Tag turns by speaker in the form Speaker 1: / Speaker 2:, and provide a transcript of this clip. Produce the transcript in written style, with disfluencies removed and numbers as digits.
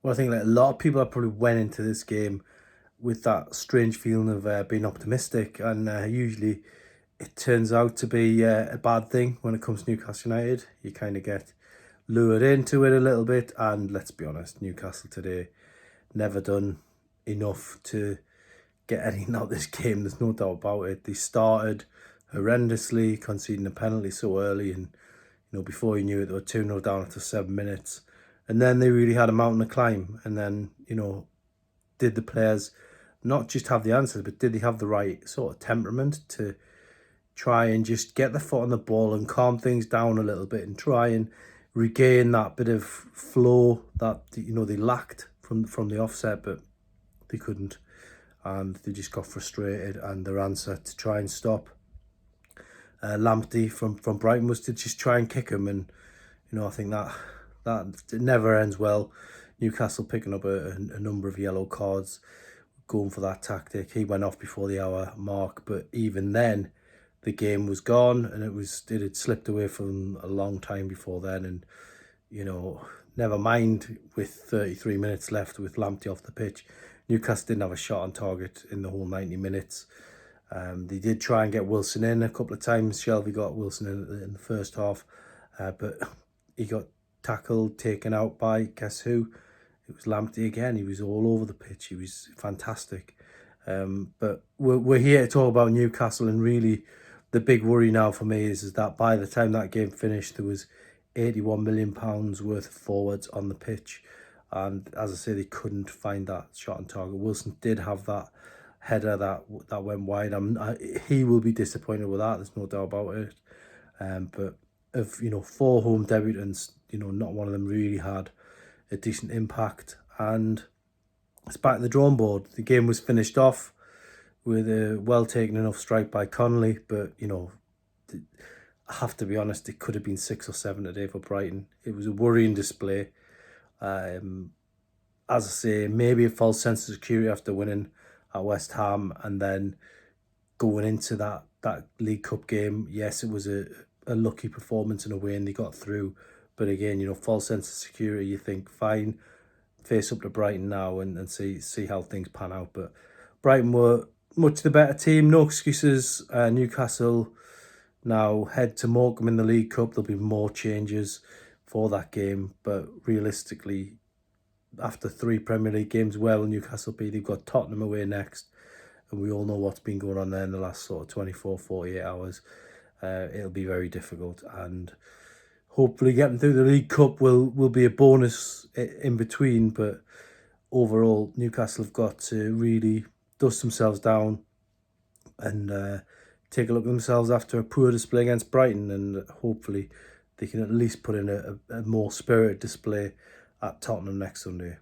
Speaker 1: Well, I think like a lot of people that probably went into this game with that strange feeling of being optimistic, and usually it turns out to be a bad thing when it comes to Newcastle United. You kind of get lured into it a little bit, and let's be honest, Newcastle today never done enough to get anything out of this game. There's no doubt about it. They started horrendously, conceding a penalty so early, and before you knew it, they were 2-0 down after 7 minutes. And then they really had a mountain to climb. And then, did the players not just have the answers, but did they have the right sort of temperament to try and just get the foot on the ball and calm things down a little bit and try and regain that bit of flow that they lacked from the offset, but they couldn't, and they just got frustrated. And their answer to try and stop Lamptey from Brighton was to just try and kick him, and I think that it never ends well. Newcastle picking up a number of yellow cards, going for that tactic. He went off before the hour mark, but even then, the game was gone, and it had slipped away from a long time before then. And never mind with 33 minutes left with Lamptey off the pitch, Newcastle didn't have a shot on target in the whole 90 minutes. They did try and get Wilson in a couple of times. Shelby got Wilson in the first half, but he got tackled, taken out by, guess who? It was Lamptey again. He was all over the pitch. He was fantastic. But we're here to talk about Newcastle, and really the big worry now for me is that by the time that game finished, there was £81 million worth of forwards on the pitch. And as I say, they couldn't find that shot on target. Wilson did have that header that went wide. He will be disappointed with that. There's no doubt about it. But of 4 home debutants, not one of them really had a decent impact. And it's back to the drawing board. The game was finished off with a well taken enough strike by Connolly, but I have to be honest, it could have been 6 or 7 today for Brighton. It was a worrying display. As I say, maybe a false sense of security after winning at West Ham, and then going into that League Cup game. Yes, it was a lucky performance in a way, and they got through. But again, false sense of security. You think, fine, face up to Brighton now and see how things pan out. But Brighton were much the better team. No excuses. Newcastle now head to Morecambe in the League Cup. There'll be more changes for that game. But realistically, after 3 Premier League games, where will Newcastle be? They've got Tottenham away next. And we all know what's been going on there in the last sort of 24, 48 hours. It'll be very difficult. And hopefully getting through the League Cup will be a bonus in between. But overall, Newcastle have got to really dust themselves down and take a look at themselves after a poor display against Brighton. And hopefully they can at least put in a more spirited display at Tottenham next Sunday.